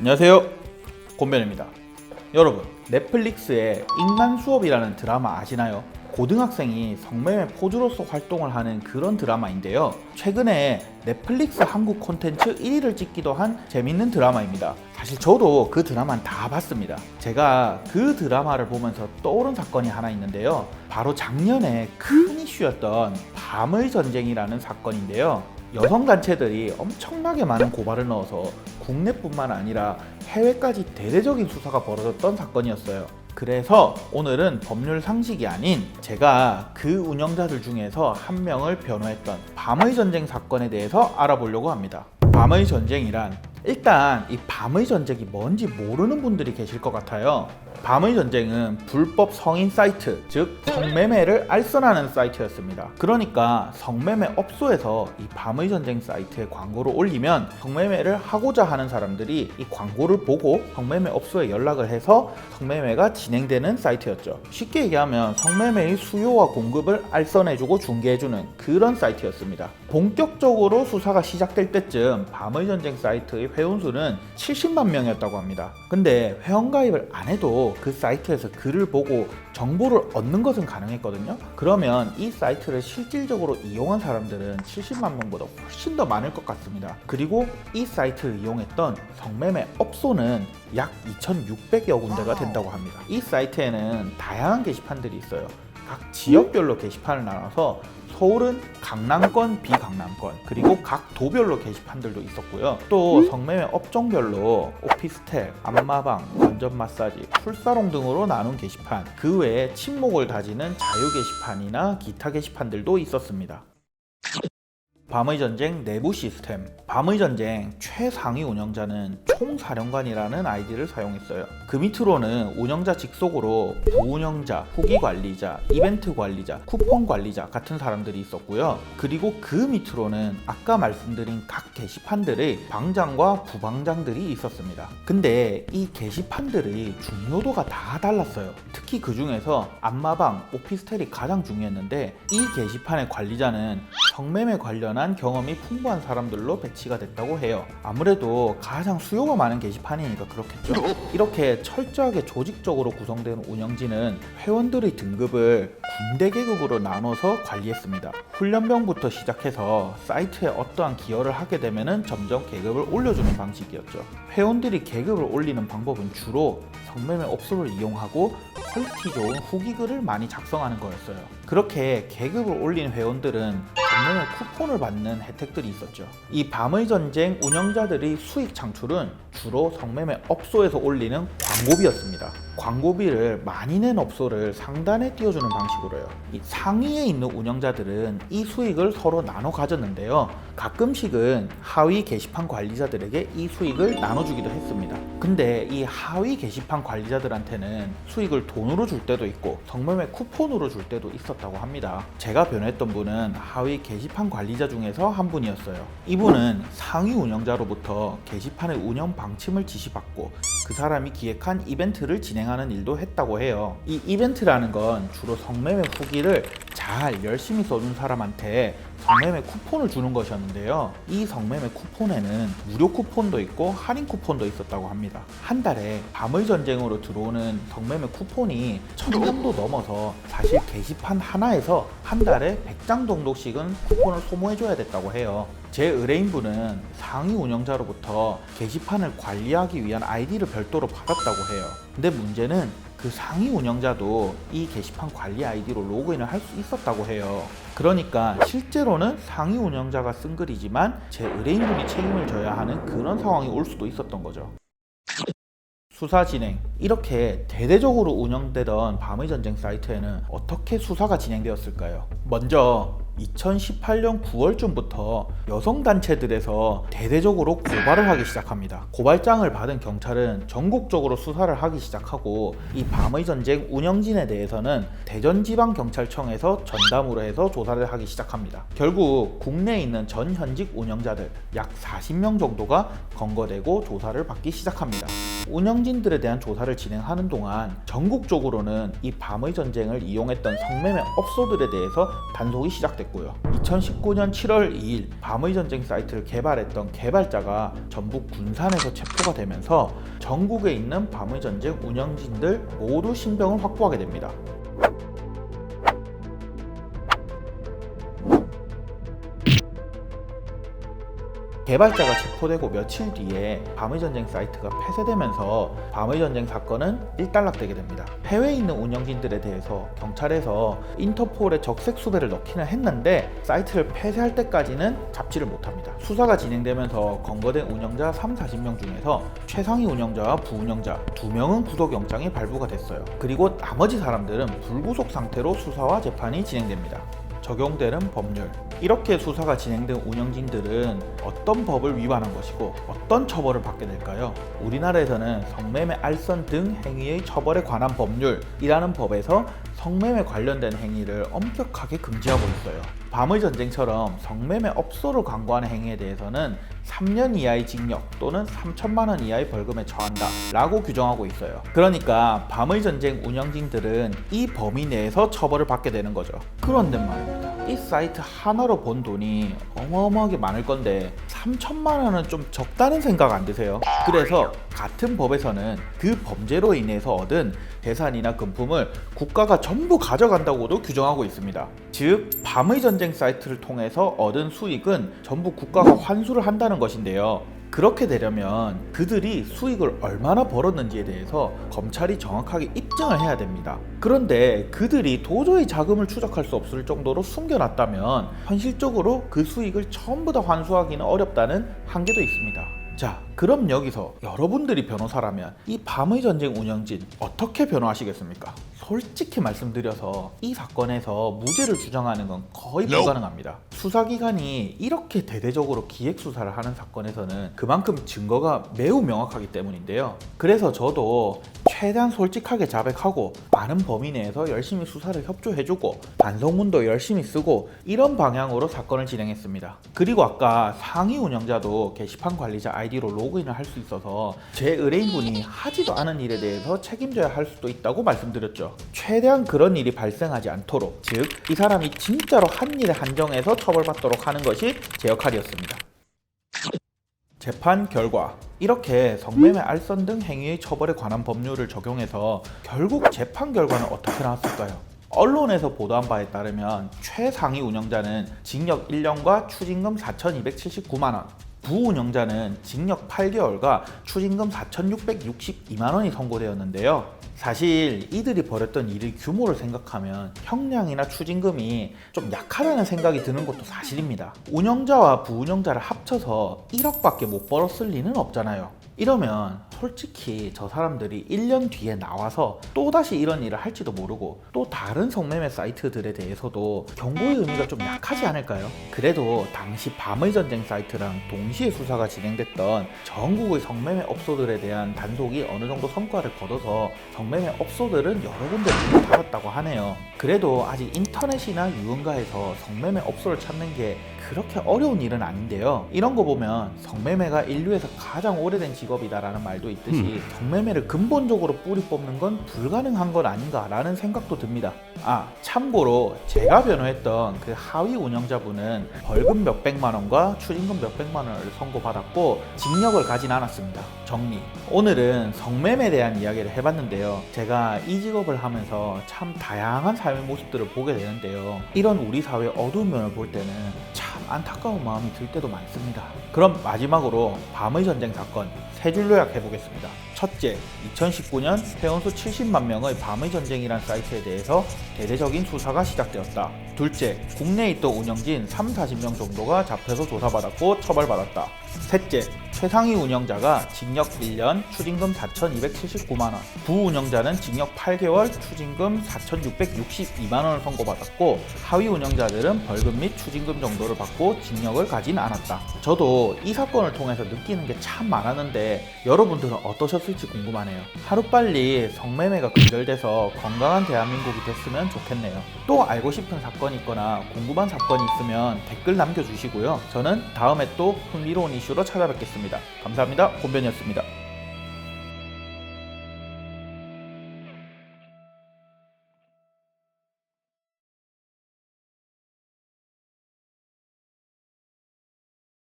안녕하세요, 곤변입니다. 여러분, 넷플릭스의 인간 수업이라는 드라마 아시나요? 고등학생이 성매매 포주로서 활동을 하는 그런 드라마인데요. 최근에 넷플릭스 한국 콘텐츠 1위를 찍기도 한 재밌는 드라마입니다. 사실 저도 그 드라마는 다 봤습니다. 제가 그 드라마를 보면서 떠오른 사건이 하나 있는데요. 바로 작년에 큰 이슈였던 밤의 전쟁이라는 사건인데요. 여성단체들이 엄청나게 많은 고발을 넣어서 국내뿐만 아니라 해외까지 대대적인 수사가 벌어졌던 사건이었어요. 그래서 오늘은 법률 상식이 아닌 제가 그 운영자들 중에서 한 명을 변호했던 밤의 전쟁 사건에 대해서 알아보려고 합니다. 밤의 전쟁이란, 일단 이 밤의 전쟁이 뭔지 모르는 분들이 계실 것 같아요. 밤의 전쟁은 불법 성인 사이트, 즉 성매매를 알선하는 사이트였습니다. 그러니까 성매매 업소에서 이 밤의 전쟁 사이트에 광고를 올리면 성매매를 하고자 하는 사람들이 이 광고를 보고 성매매 업소에 연락을 해서 성매매가 진행되는 사이트였죠. 쉽게 얘기하면 성매매의 수요와 공급을 알선해주고 중개해주는 그런 사이트였습니다. 본격적으로 수사가 시작될 때쯤 밤의 전쟁 사이트의 회원수는 70만 명이었다고 합니다. 근데 회원가입을 안 해도 그 사이트에서 글을 보고 정보를 얻는 것은 가능했거든요. 그러면 이 사이트를 실질적으로 이용한 사람들은 70만 명보다 훨씬 더 많을 것 같습니다. 그리고 이 사이트를 이용했던 성매매 업소는 약 2,600여 군데가 된다고 합니다. 이 사이트에는 다양한 게시판들이 있어요. 각 지역별로 게시판을 나눠서 서울은 강남권, 비강남권, 그리고 각 도별로 게시판들도 있었고요. 또 성매매 업종별로 오피스텔, 안마방, 건전 마사지, 풀사롱 등으로 나눈 게시판, 그 외에 친목을 다지는 자유 게시판이나 기타 게시판들도 있었습니다. 밤의 전쟁 내부 시스템. 밤의 전쟁 최상위 운영자는 총사령관이라는 아이디를 사용했어요. 그 밑으로는 운영자 직속으로 부운영자, 후기 관리자, 이벤트 관리자, 쿠폰 관리자 같은 사람들이 있었고요. 그리고 그 밑으로는 아까 말씀드린 각 게시판들의 방장과 부방장들이 있었습니다. 근데 이 게시판들의 중요도가 다 달랐어요. 특히 그 중에서 안마방, 오피스텔이 가장 중요했는데 이 게시판의 관리자는 성매매 관련한 경험이 풍부한 사람들로 배치가 됐다고 해요. 아무래도 가장 수요가 많은 게시판이니까 그렇겠죠. 이렇게 철저하게 조직적으로 구성된 운영진은 회원들의 등급을 군대 계급으로 나눠서 관리했습니다. 훈련병부터 시작해서 사이트에 어떠한 기여를 하게 되면 점점 계급을 올려주는 방식이었죠. 회원들이 계급을 올리는 방법은 주로 성매매 업소를 이용하고 퀄리티 좋은 후기글을 많이 작성하는 거였어요. 그렇게 계급을 올린 회원들은 성매매 쿠폰을 받는 혜택들이 있었죠. 이 밤의 전쟁 운영자들의 수익 창출은 주로 성매매 업소에서 올리는 광고비였습니다. 광고비를 많이 낸 업소를 상단에 띄워주는 방식으로요. 이 상위에 있는 운영자들은 이 수익을 서로 나눠 가졌는데요. 가끔씩은 하위 게시판 관리자들에게 이 수익을 나눠주기도 했습니다. 근데 이 하위 게시판 관리자들한테는 수익을 돈으로 줄 때도 있고 성매매 쿠폰으로 줄 때도 있었다고 합니다. 제가 변호했던 분은 하위 게시판 관리자 중에서 한 분이었어요. 이분은 상위 운영자로부터 게시판의 운영 방침을 지시받고 그 사람이 기획한 이벤트를 진행하는 일도 했다고 해요. 이 이벤트라는 건 주로 성매매 후기를 잘 열심히 써준 사람한테 성매매 쿠폰을 주는 것이었는데요. 이 성매매 쿠폰에는 무료 쿠폰도 있고 할인 쿠폰도 있었다고 합니다. 한 달에 밤의 전쟁으로 들어오는 성매매 쿠폰이 1,000장도 넘어서 사실 게시판 하나에서 한 달에 100장 정도씩은 쿠폰을 소모해줘야 됐다고 해요. 제 의뢰인분은 상위 운영자로부터 게시판을 관리하기 위한 아이디를 별도로 받았다고 해요. 근데 문제는 그 상위 운영자도 이 게시판 관리 아이디로 로그인을 할 수 있었다고 해요. 그러니까 실제로는 상위 운영자가 쓴 글이지만 제 의뢰인분이 책임을 져야 하는 그런 상황이 올 수도 있었던 거죠. 수사 진행. 이렇게 대대적으로 운영되던 밤의 전쟁 사이트에는 어떻게 수사가 진행되었을까요? 먼저 2018년 9월쯤부터 여성단체들에서 대대적으로 고발을 하기 시작합니다. 고발장을 받은 경찰은 전국적으로 수사를 하기 시작하고 이 밤의 전쟁 운영진에 대해서는 대전지방경찰청에서 전담으로 해서 조사를 하기 시작합니다. 결국 국내에 있는 전 현직 운영자들 약 40명 정도가 검거되고 조사를 받기 시작합니다. 운영진들에 대한 조사를 진행하는 동안 전국적으로는 이 밤의 전쟁을 이용했던 성매매 업소들에 대해서 단속이 시작됐고요. 2019년 7월 2일 밤의 전쟁 사이트를 개발했던 개발자가 전북 군산에서 체포가 되면서 전국에 있는 밤의 전쟁 운영진들 모두 신병을 확보하게 됩니다. 개발자가 체포되고 며칠 뒤에 밤의 전쟁 사이트가 폐쇄되면서 밤의 전쟁 사건은 일단락되게 됩니다. 해외에 있는 운영진들에 대해서 경찰에서 인터폴에 적색 수배를 넣기는 했는데 사이트를 폐쇄할 때까지는 잡지를 못합니다. 수사가 진행되면서 검거된 운영자 30-40명 중에서 최상위 운영자와 부운영자 2명은 구속영장이 발부가 됐어요. 그리고 나머지 사람들은 불구속 상태로 수사와 재판이 진행됩니다. 적용되는 법률. 이렇게 수사가 진행된 운영진들은 어떤 법을 위반한 것이고 어떤 처벌을 받게 될까요? 우리나라에서는 성매매, 알선 등 행위의 처벌에 관한 법률이라는 법에서 성매매 관련된 행위를 엄격하게 금지하고 있어요. 밤의 전쟁처럼 성매매 업소를 광고하는 행위에 대해서는 3년 이하의 징역 또는 3천만 원 이하의 벌금에 처한다 라고 규정하고 있어요. 그러니까 밤의 전쟁 운영진들은 이 범위 내에서 처벌을 받게 되는 거죠. 그런데 말입니다. 이 사이트 하나로 번 돈이 어마어마하게 많을 건데 3천만 원은 좀 적다는 생각 안 드세요? 그래서 같은 법에서는 그 범죄로 인해서 얻은 재산이나 금품을 국가가 전부 가져간다고도 규정하고 있습니다. 즉 밤의 전쟁 사이트를 통해서 얻은 수익은 전부 국가가 환수를 한다는 것인데요. 그렇게 되려면 그들이 수익을 얼마나 벌었는지에 대해서 검찰이 정확하게 입증을 해야 됩니다. 그런데 그들이 도저히 자금을 추적할 수 없을 정도로 숨겨놨다면 현실적으로 그 수익을 전부 다 환수하기는 어렵다는 한계도 있습니다. 자, 그럼 여기서 여러분들이 변호사라면 이 밤의 전쟁 운영진 어떻게 변호하시겠습니까? 솔직히 말씀드려서 이 사건에서 무죄를 주장하는 건 거의 불가능합니다. 수사기관이 이렇게 대대적으로 기획수사를 하는 사건에서는 그만큼 증거가 매우 명확하기 때문인데요. 그래서 저도 최대한 솔직하게 자백하고 많은 범위 내에서 열심히 수사를 협조해주고 반성문도 열심히 쓰고 이런 방향으로 사건을 진행했습니다. 그리고 아까 상위 운영자도 게시판 관리자 아이디로 로그인을 할 수 있어서 제 의뢰인분이 하지도 않은 일에 대해서 책임져야 할 수도 있다고 말씀드렸죠. 최대한 그런 일이 발생하지 않도록, 즉 이 사람이 진짜로 한 일에 한정해서 처벌받도록 하는 것이 제 역할이었습니다. 재판 결과. 이렇게 성매매, 알선 등 행위의 처벌에 관한 법률을 적용해서 결국 재판 결과는 어떻게 나왔을까요? 언론에서 보도한 바에 따르면 최상위 운영자는 징역 1년과 추징금 4,279만 원, 부운영자는 징역 8개월과 추징금 4,662만 원이 선고되었는데요. 사실 이들이 벌였던 일의 규모를 생각하면 형량이나 추징금이 좀 약하다는 생각이 드는 것도 사실입니다. 운영자와 부운영자를 합쳐서 1억밖에 못 벌었을 리는 없잖아요. 이러면 솔직히 저 사람들이 1년 뒤에 나와서 또다시 이런 일을 할지도 모르고 또 다른 성매매 사이트들에 대해서도 경고의 의미가 좀 약하지 않을까요? 그래도 당시 밤의 전쟁 사이트랑 동시에 수사가 진행됐던 전국의 성매매 업소들에 대한 단속이 어느 정도 성과를 거둬서 성매매 업소들은 여러 군데 문을 닫았다고 하네요. 그래도 아직 인터넷이나 유흥가에서 성매매 업소를 찾는 게 그렇게 어려운 일은 아닌데요. 이런 거 보면 성매매가 인류에서 가장 오래된 직업이다라는 말도 있듯이 성매매를 근본적으로 뿌리 뽑는 건 불가능한 건 아닌가라는 생각도 듭니다. 참고로 제가 변호했던 그 하위 운영자분은 벌금 몇백만 원과 추징금 몇백만 원을 선고받았고 징역을 가진 않았습니다. 정리. 오늘은 성매매에 대한 이야기를 해봤는데요. 제가 이 직업을 하면서 참 다양한 삶의 모습들을 보게 되는데요. 이런 우리 사회의 어두운 면을 볼 때는 참 안타까운 마음이 들 때도 많습니다. 그럼 마지막으로 밤의 전쟁 사건 세 줄 요약해보겠습니다. 첫째, 2019년 회원수 70만 명의 밤의 전쟁이란 사이트에 대해서 대대적인 수사가 시작되었다. 둘째, 국내에 있던 운영진 30-40명 정도가 잡혀서 조사받았고 처벌받았다. 셋째, 최상위 운영자가 징역 1년, 추징금 4,279만 원, 부운영자는 징역 8개월, 추징금 4,662만 원을 선고받았고 하위 운영자들은 벌금 및 추징금 정도를 받고 징역을 가진 않았다. 저도 이 사건을 통해서 느끼는 게 참 많았는데 여러분들은 어떠셨을지 궁금하네요. 하루빨리 성매매가 근절돼서 건강한 대한민국이 됐으면 좋겠네요. 또 알고 싶은 사건이 있거나 궁금한 사건이 있으면 댓글 남겨주시고요. 저는 다음에 또 흥미로운 이슈로 찾아뵙겠습니다. 감사합니다. 곤변이었습니다.